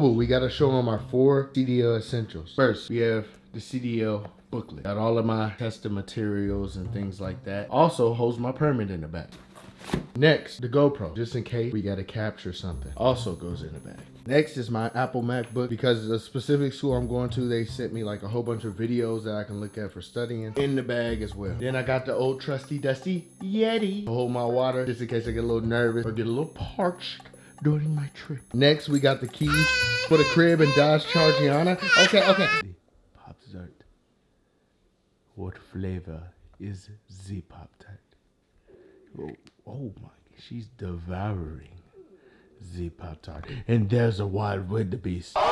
boo, we gotta show them our 4 CDL essentials. First, we have the CDL booklet. Got all of my testing materials and things like that. Also holds my permit in the back. Next, the GoPro, just in case we gotta capture something. Also goes in the bag. Next is my Apple MacBook. Because the specific school I'm going to, they sent me like a whole bunch of videos that I can look at for studying in the bag as well. Then I got the old trusty dusty Yeti to hold my water, just in case I get a little nervous or get a little parched during my trip. Next, we got the keys for the crib and Dodge Chargiana. Okay. Pop Tart. What flavor is the Pop Tart? Oh my, she's devouring the Pop Tart. And there's a wild wildebeest. And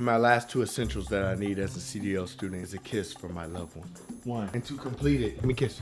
my last 2 essentials that I need as a CDL student is a kiss from my loved one. And to complete it, let me kiss.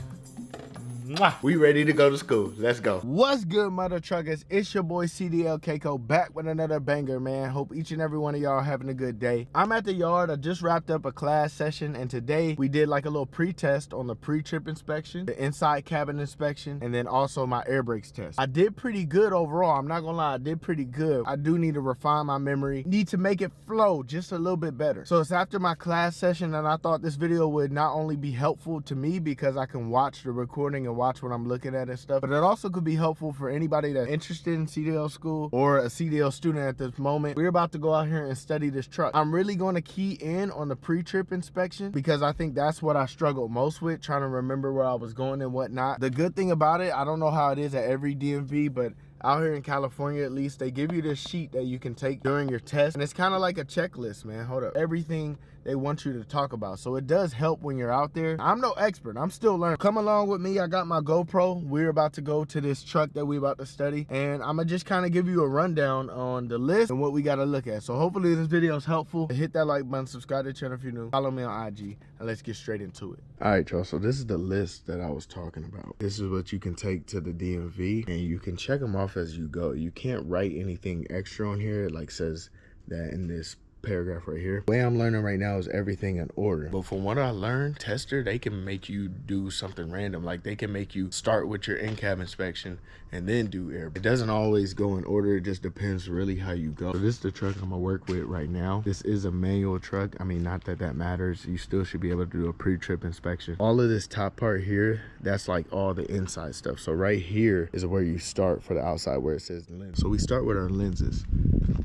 Mwah. We ready to go to school. Let's go. What's good, mother truckers? It's your boy CDL Keiko back with another banger, man. Hope each and every one of y'all having a good day. I'm at the yard. I just wrapped up a class session, and today we did like a little pre-test on the pre-trip inspection, the inside cabin inspection, and then also my air brakes test. I did pretty good overall. I'm not gonna lie, I did pretty good. I do need to refine my memory, need to make it flow just a little bit better. So it's after my class session, and I thought this video would not only be helpful to me because I can watch the recording and watch what I'm looking at and stuff, but it also could be helpful for anybody that's interested in CDL school or a CDL student at this moment. We're about to go out here and study this truck. I'm really going to key in on the pre-trip inspection because I think that's what I struggled most with, trying to remember where I was going and whatnot. The good thing about it, I don't know how it is at every DMV, but out here in California, at least, they give you this sheet that you can take during your test. And it's kind of like a checklist, man. Hold up. Everything they want you to talk about. So it does help when you're out there. I'm no expert. I'm still learning. Come along with me. I got my GoPro. We're about to go to this truck that we're about to study. And I'm going to just kind of give you a rundown on the list and what we got to look at. So hopefully this video is helpful. Hit that like button. Subscribe to the channel if you're new. Follow me on IG. And let's get straight into it. All right, y'all. So this is the list that I was talking about. This is what you can take to the DMV. And you can check them off as you go. You can't write anything extra on here. It like says that in this paragraph right here. The way I'm learning right now is everything in order. But from what I learned, tester, they can make you do something random. Like they can make you start with your in-cab inspection and then do air. It doesn't always go in order. It just depends really how you go. So this is the truck I'm gonna work with right now. This is a manual truck. I mean, not that that matters. You still should be able to do a pre-trip inspection. All of this top part here, that's like all the inside stuff. So right here is where you start for the outside where it says lens. So we start with our lenses.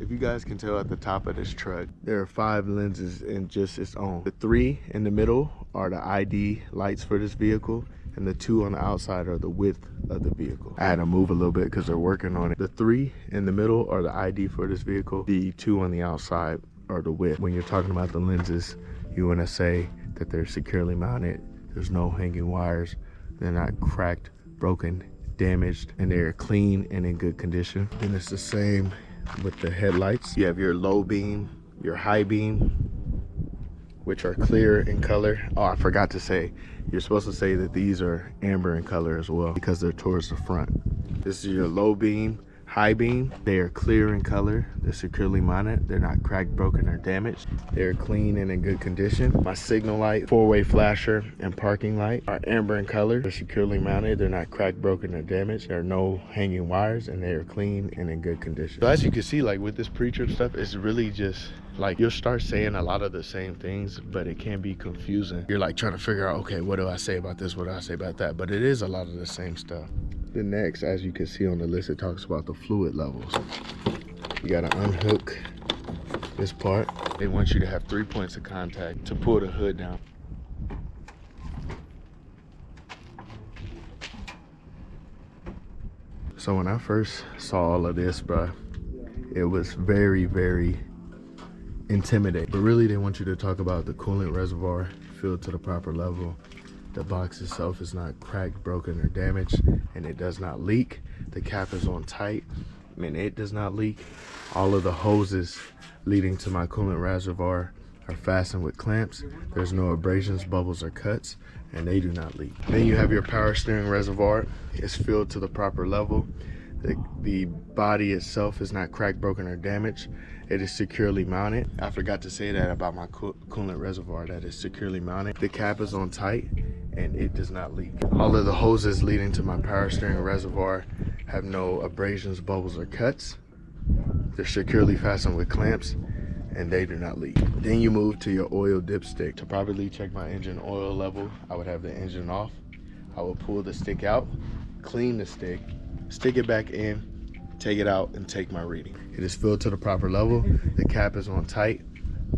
If you guys can tell at the top of this truck, there are 5 lenses in just its own. The 3 in the middle are the ID lights for this vehicle, and the 2 on the outside are the width of the vehicle. I had to move a little bit because they're working on it. The 3 in the middle are the ID for this vehicle. The 2 on the outside are the width. When you're talking about the lenses, you want to say that they're securely mounted. There's no hanging wires. They're not cracked, broken, damaged, and they're clean and in good condition. And it's the same with the headlights. You have your low beam, your high beam, which are clear in color. Oh, I forgot to say, you're supposed to say that these are amber in color as well because they're towards the front. This is your low beam, high beam. They are clear in color. They're securely mounted. They're not cracked, broken, or damaged. They're clean and in good condition. My signal light, 4-way flasher, and parking light are amber in color. They're securely mounted. They're not cracked, broken, or damaged. There are no hanging wires, and they are clean and in good condition. So as you can see, like with this pre-trip stuff, it's really just like you'll start saying a lot of the same things, but it can be confusing. You're like trying to figure out, okay, what do I say about this? What do I say about that? But it is a lot of the same stuff. The next, as you can see on the list, it talks about the fluid levels. You gotta unhook this part. They want you to have 3 points of contact to pull the hood down. So when I first saw all of this, bro, it was very, very intimidating. But really, they want you to talk about the coolant reservoir filled to the proper level. The box itself is not cracked, broken, or damaged, and it does not leak. The cap is on tight, and it does not leak. All of the hoses leading to my coolant reservoir are fastened with clamps. There's no abrasions, bubbles, or cuts, and they do not leak. Then you have your power steering reservoir. It's filled to the proper level. The body itself is not cracked, broken, or damaged. It is securely mounted. I forgot to say that about my coolant reservoir, that is securely mounted. The cap is on tight and it does not leak. All of the hoses leading to my power steering reservoir have no abrasions, bubbles, or cuts. They're securely fastened with clamps and they do not leak. Then you move to your oil dipstick. To properly check my engine oil level, I would have the engine off. I will pull the stick out, clean the stick, stick it back in, take it out, and take my reading. It is filled to the proper level, the cap is on tight,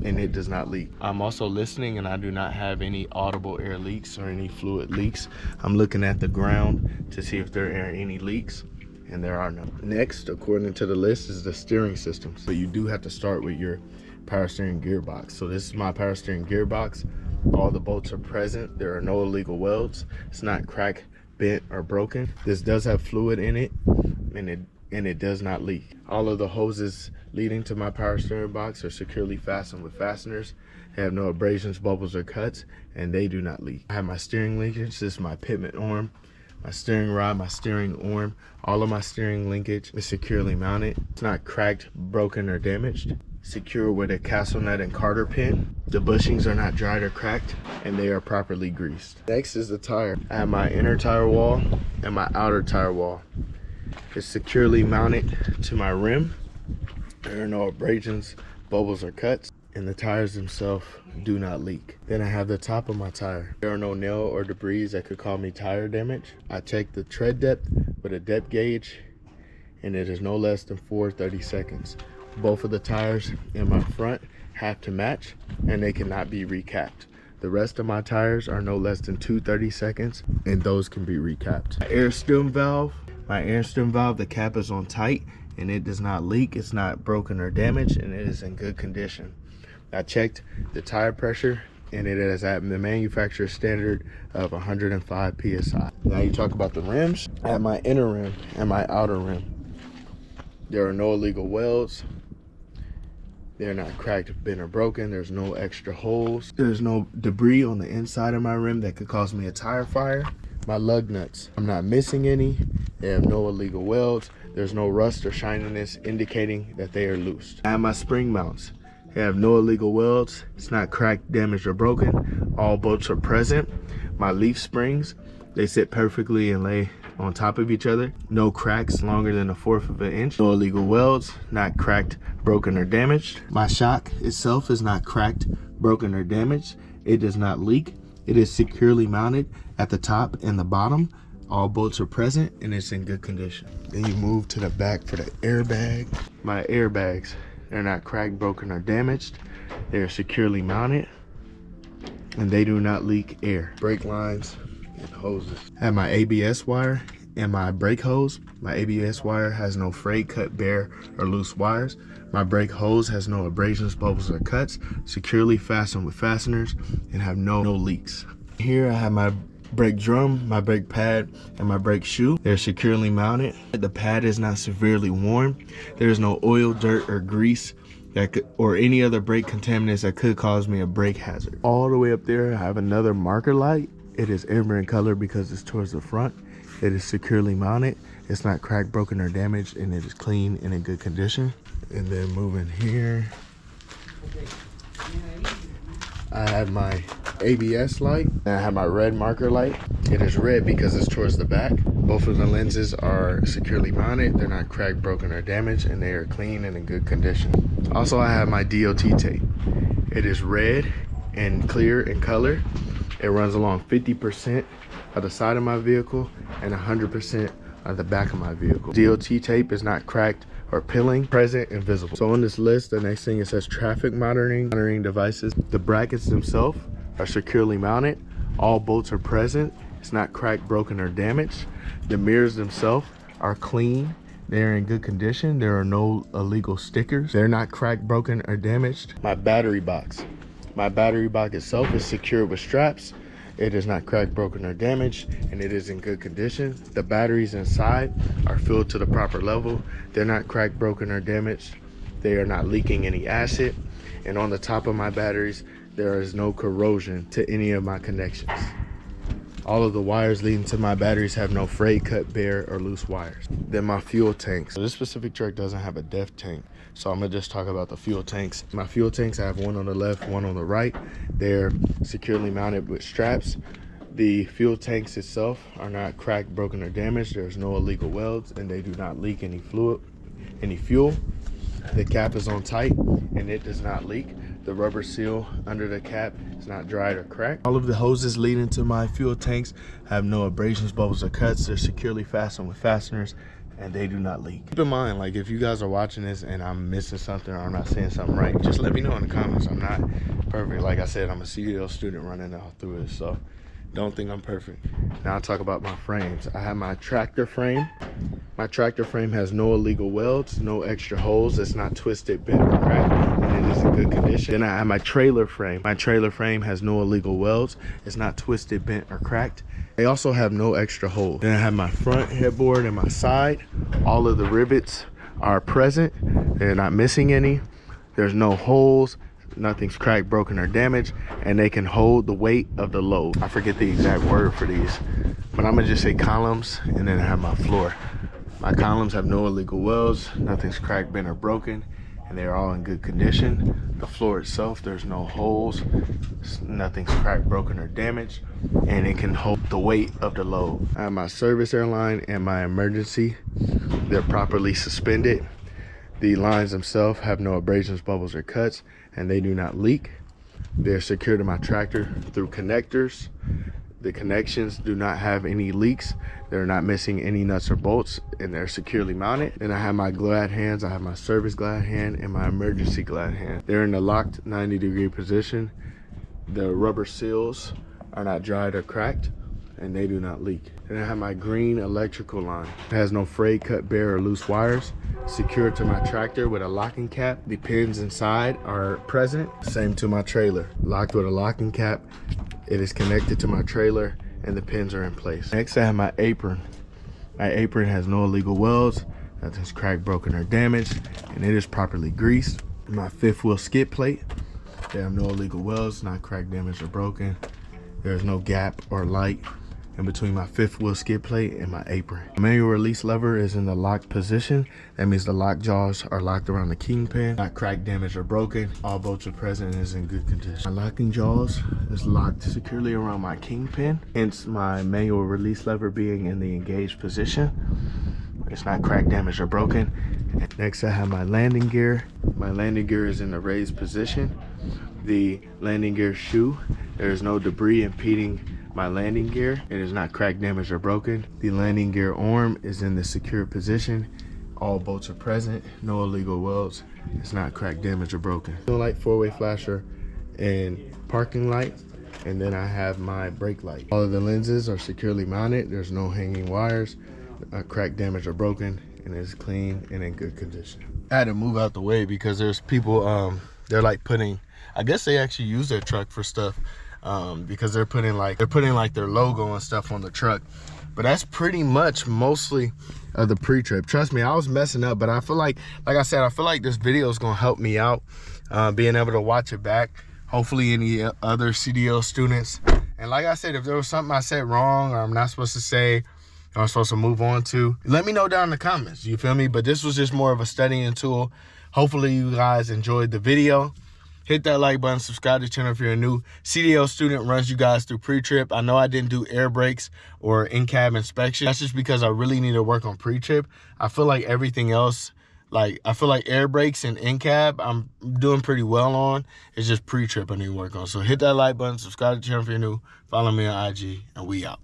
and it does not leak. I'm also listening and I do not have any audible air leaks or any fluid leaks. I'm looking at the ground to see if there are any leaks, and there are none. Next, according to the list, is the steering system. So you do have to start with your power steering gearbox. So this is my power steering gearbox. All the bolts are present. There are no illegal welds. It's not cracked, bent, or broken. This does have fluid in it, and it does not leak. All of the hoses leading to my power steering box are securely fastened with fasteners. They have no abrasions, bubbles, or cuts, and they do not leak. I have my steering linkage. This is my pitman arm, my steering rod, my steering arm. All of my steering linkage is securely mounted. It's not cracked, broken, or damaged. Secure with a castle nut and Carter pin. The bushings are not dried or cracked, and they are properly greased. Next is the tire. I have my inner tire wall and my outer tire wall. It's securely mounted to my rim. There are no abrasions, bubbles, or cuts, and the tires themselves do not leak. Then I have the top of my tire. There are no nail or debris that could cause me tire damage. I check the tread depth with a depth gauge, and it is no less than 4/30 seconds. Both of the tires in my front have to match, and they cannot be recapped. The rest of my tires are no less than 2/30 seconds, and those can be recapped. My air stem valve, the cap is on tight, and it does not leak. It's not broken or damaged, and it is in good condition. I checked the tire pressure, and it is at the manufacturer standard of 105 PSI. Now you talk about the rims. I have my inner rim and my outer rim. There are no illegal welds. They're not cracked, bent, or broken. There's no extra holes. There's no debris on the inside of my rim that could cause me a tire fire. My lug nuts, I'm not missing any. They have no illegal welds. There's no rust or shininess indicating that they are loose. I have my spring mounts. They have no illegal welds. It's not cracked, damaged, or broken. All bolts are present. My leaf springs, they sit perfectly and lay on top of each other. No cracks longer than 1/4 of an inch. No illegal welds, not cracked, broken, or damaged. My shock itself is not cracked, broken, or damaged. It does not leak. It is securely mounted at the top and the bottom. All bolts are present and it's in good condition. Then you move to the back for the airbag. My airbags, they're not cracked, broken, or damaged. They're securely mounted and they do not leak air. Brake lines and hoses. I have my ABS wire and my brake hose. My ABS wire has no frayed, cut, bare, or loose wires. My brake hose has no abrasions, bubbles, or cuts, securely fastened with fasteners, and have no leaks. Here I have my brake drum, my brake pad, and my brake shoe. They're securely mounted. The pad is not severely worn. There's no oil, dirt, or grease or any other brake contaminants that could cause me a brake hazard. All the way up there I have another marker light. It is amber in color because it's towards the front. It is securely mounted. It's not cracked, broken, or damaged, and it is clean and in good condition. And then moving here, I have my ABS light and I have my red marker light. It is red because it's towards the back. Both of the lenses are securely mounted. They're not cracked, broken, or damaged, and they are clean and in good condition. Also, I have my DOT tape. It is red and clear in color. It runs along 50% of the side of my vehicle and 100% on the back of my vehicle. DOT tape is not cracked or peeling, present, and visible. So on this list, the next thing it says traffic monitoring devices. The brackets themselves are securely mounted. All bolts are present. It's not cracked, broken, or damaged. The mirrors themselves are clean. They're in good condition. There are no illegal stickers. They're not cracked, broken, or damaged. My battery box. My battery box itself is secured with straps. It is not cracked, broken, or damaged, and it is in good condition. The batteries inside are filled to the proper level. They're not cracked, broken, or damaged. They are not leaking any acid. And on the top of my batteries, there is no corrosion to any of my connections. All of the wires leading to my batteries have no frayed, cut, bare, or loose wires. Then my fuel tanks. So this specific truck doesn't have a depth tank, so I'm gonna just talk about the fuel tanks. My fuel tanks, I have one on the left, one on the right. They're securely mounted with straps. The fuel tanks itself are not cracked, broken, or damaged. There's no illegal welds, and they do not leak any fuel. The cap is on tight and it does not leak. The rubber seal under the cap is not dried or cracked. All of the hoses leading to my fuel tanks have no abrasions, bubbles, or cuts. They're securely fastened with fasteners and they do not leak. Keep in mind, like, if you guys are watching this and I'm missing something or I'm not saying something right, just let me know in the comments. I'm not perfect. Like I said, I'm a CDL student running all through this, so don't think I'm perfect. Now I'll talk about my frames. I have my tractor frame. My tractor frame has no illegal welds, no extra holes. It's not twisted, bent, or cracked, and it is in good condition. Then I have my trailer frame. My trailer frame has no illegal welds. It's not twisted, bent, or cracked. They also have no extra holes. Then I have my front headboard and my side. All of the rivets are present. They're not missing any. There's no holes. Nothing's cracked, broken, or damaged, and they can hold the weight of the load. I forget the exact word for these, but I'm gonna just say columns, and then I have my floor. My columns have no illegal welds, nothing's cracked, bent, or broken, and they're all in good condition. The floor itself, there's no holes, nothing's cracked, broken, or damaged, and it can hold the weight of the load. I have my service airline and my emergency. They're properly suspended. The lines themselves have no abrasions, bubbles, or cuts, and they do not leak. They're secured to my tractor through connectors. The connections do not have any leaks. They're not missing any nuts or bolts, and they're securely mounted. Then I have my glad hands. I have my service glad hand and my emergency glad hand. They're in the locked 90-degree position. The rubber seals are not dried or cracked, and they do not leak. Then I have my green electrical line. It has no frayed, cut, bare, or loose wires. Secured to my tractor with a locking cap. The pins inside are present. Same to my trailer. Locked with a locking cap. It is connected to my trailer and the pins are in place. Next, I have my apron. My apron has no illegal welds. Nothing's cracked, broken, or damaged, and it is properly greased. My fifth wheel skid plate. They have no illegal welds, not cracked, damaged, or broken. There's no gap or light in between my fifth wheel skid plate and my apron. The manual release lever is in the locked position. That means the lock jaws are locked around the kingpin, not cracked, damaged, or broken. All bolts are present and is in good condition. My locking jaws is locked securely around my kingpin, hence my manual release lever being in the engaged position. It's not cracked, damaged, or broken. Next, I have my landing gear. My landing gear is in the raised position. The landing gear shoe, there is no debris impeding my landing gear. It is not cracked, damaged, or broken. The landing gear arm is in the secure position. All bolts are present, no illegal welds. It's not cracked, damaged, or broken. Light, four-way flasher, and parking light. And then I have my brake light. All of the lenses are securely mounted. There's no hanging wires, cracked, damaged, or broken, and it's clean and in good condition. I had to move out the way because there's people, they're like putting, I guess they actually use their truck for stuff. Because they're putting like their logo and stuff on the truck. But that's pretty much mostly the pre-trip. Trust me, I was messing up, but I feel like I said, I feel like this video is gonna help me out, being able to watch it back. Hopefully any other CDL students. And like I said, if there was something I said wrong or I'm not supposed to say, or I'm supposed to move on to, let me know down in the comments, you feel me? But this was just more of a studying tool. Hopefully you guys enjoyed the video. Hit that like button, subscribe to the channel if you're a new CDL student, runs you guys through pre-trip. I know I didn't do air brakes or in-cab inspection. That's just because I really need to work on pre-trip. I feel like everything else, like I feel like air brakes and in-cab, I'm doing pretty well on. It's just pre-trip I need to work on. So hit that like button, subscribe to the channel if you're new, follow me on IG, and we out.